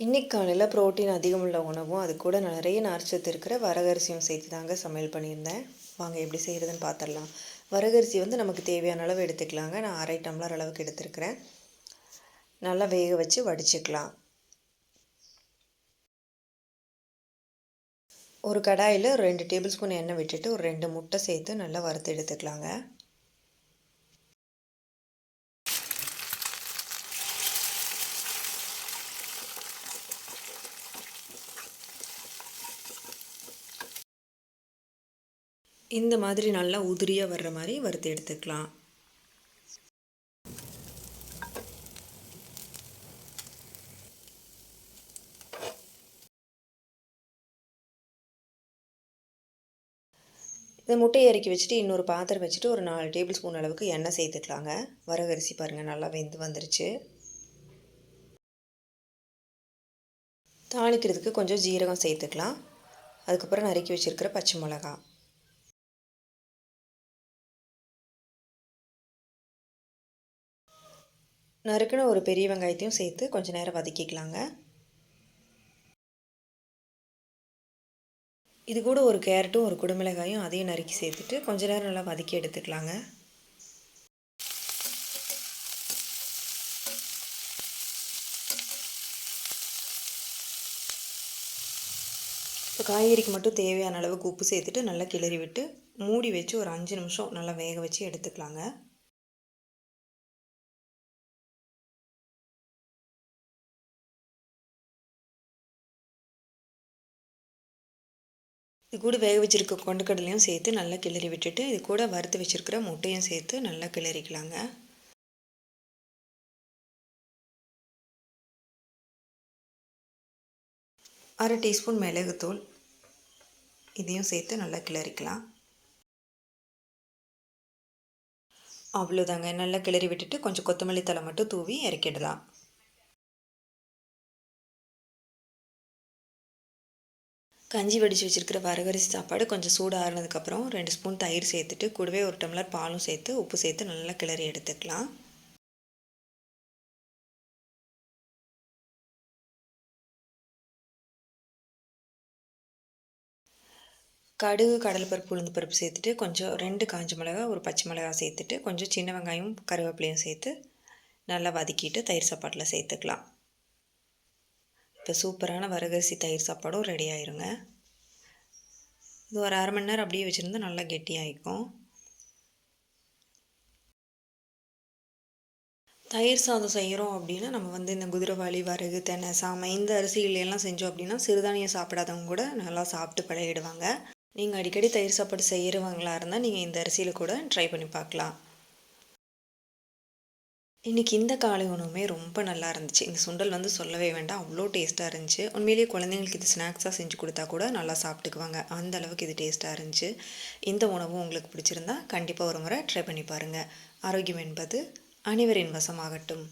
இன்னைக்கு காலையில் புரோட்டீன் அதிகமுள்ள உணவும் அது கூட நிறைய நார்ச்சத்து இருக்கிற வரகரிசியும் சேர்த்து தாங்க சமையல் பண்ணியிருந்தேன். வாங்க எப்படி செய்கிறதுன்னு பார்த்துடலாம். வரகரிசி நமக்கு தேவையான அளவு எடுத்துக்கலாங்க. நான் 1/2 டம்ளர் அளவுக்கு எடுத்துருக்கிறேன். நல்லா வேக வச்சு வடிச்சுக்கலாம். ஒரு கடாயில் 2 டேபிள் ஸ்பூன் எண்ணெய் விட்டுட்டு ஒரு 2 முட்டை சேர்த்து நல்லா வறுத்து எடுத்துக்கலாங்க. இந்த மாதிரி நல்லா உதிரியாக வர்ற மாதிரி வறுத்து எடுத்துக்கலாம். இந்த முட்டையை இறக்கி வச்சுட்டு இன்னொரு பாத்திரம் வச்சுட்டு ஒரு 4 டேபிள் ஸ்பூன் அளவுக்கு எண்ணெய் சேர்த்துக்கலாங்க. வரகரிசி பாருங்கள் நல்லா வெந்து வந்துருச்சு. தாளிக்கிறதுக்கு கொஞ்சம் ஜீரகம் சேர்த்துக்கலாம். அதுக்கப்புறம் நறுக்கி வச்சுருக்கிற பச்சை மிளகாய், நறுக்குன ஒரு பெரிய வெங்காயத்தையும் சேர்த்து கொஞ்சம் நேரம் வதக்கிக்கலாங்க. இது கூட ஒரு கேரட்டும் ஒரு குடமிளகாயும் அதையும் நறுக்கி சேர்த்துட்டு கொஞ்ச நேரம் நல்லா வதக்கி எடுத்துக்கலாங்க. இப்போ காய்கறிக்கு மட்டும் தேவையான அளவுக்கு உப்பு சேர்த்துட்டு நல்லா கிளறி விட்டு மூடி வச்சு ஒரு 5 நிமிஷம் நல்லா வேக வச்சு எடுத்துக்கலாங்க. இது கூட வேக வச்சுருக்க கொண்டக்கடலையும் சேர்த்து நல்லா கிளறி விட்டுட்டு இது கூட வறுத்து வச்சுருக்கிற முட்டையும் சேர்த்து நல்லா கிளறிக்கலாங்க. அரை டீஸ்பூன் மிளகுத்தூள் இதையும் சேர்த்து நல்லா கிளறிக்கலாம். அவ்வளோதாங்க. நல்லா கிளறி விட்டுட்டு கொஞ்சம் கொத்தமல்லி தழை மட்டும் தூவி இறக்கிடலாம். கஞ்சி வடித்து வச்சுருக்கிற வரகரிசி சாப்பாடு கொஞ்சம் சூடு ஆறுனதுக்கப்புறம் 2 ஸ்பூன் தயிர் சேர்த்துட்டு கூடவே 1 டம்ளர் பாலும் சேர்த்து உப்பு சேர்த்து நல்லா கிளறி எடுத்துக்கலாம். கடுகு, கடலைப்பருப்பு, உளுந்து பருப்பு சேர்த்துட்டு கொஞ்சம் 2 காஞ்ச மிளகா, ஒரு பச்சை மிளகா சேர்த்துட்டு கொஞ்சம் சின்ன வெங்காயம், கருவேப்பிலையும் சேர்த்து நல்லா வதக்கிட்டு தயிர் சாப்பாட்டில் சேர்த்துக்கலாம். இப்போ சூப்பரான வரகரிசி தயிர் சாப்பாடும் ரெடி ஆயிருங்க. இது ஒரு 1/2 மணி நேரம் அப்படியே வச்சுருந்தா நல்லா கெட்டியாகிக்கும். தயிர் சாதம் செய்கிறோம் அப்படின்னா நம்ம இந்த குதிரைவாலி, வரகு, தெனை, சாமை இந்த அரிசிகளெல்லாம் செஞ்சோம் அப்படின்னா சிறுதானியம் சாப்பிடாதவங்க கூட நல்லா சாப்பிட்டு பழகிடுவாங்க. நீங்கள் அடிக்கடி தயிர் சாப்பாடு செய்கிறவங்களா இருந்தால் நீங்கள் இந்த அரிசியில் கூட ட்ரை பண்ணி பார்க்கலாம். இன்றைக்கி இந்த காலை உணவுமே ரொம்ப நல்லா இருந்துச்சு. இந்த சுண்டல் சொல்லவே வேண்டாம், அவ்வளோ டேஸ்ட்டாக இருந்துச்சு. உண்மையிலேயே குழந்தைங்களுக்கு இது ஸ்நாக்ஸாக செஞ்சு கொடுத்தா கூட நல்லா சாப்பிட்டுக்குவாங்க. அந்த அளவுக்கு இது டேஸ்ட்டாக இருந்துச்சு. இந்த உணவும் உங்களுக்கு பிடிச்சிருந்தா கண்டிப்பாக ஒரு முறை ட்ரை பண்ணி பாருங்கள். ஆரோக்கியம் என்பது அனைவரின் வசமாகட்டும்.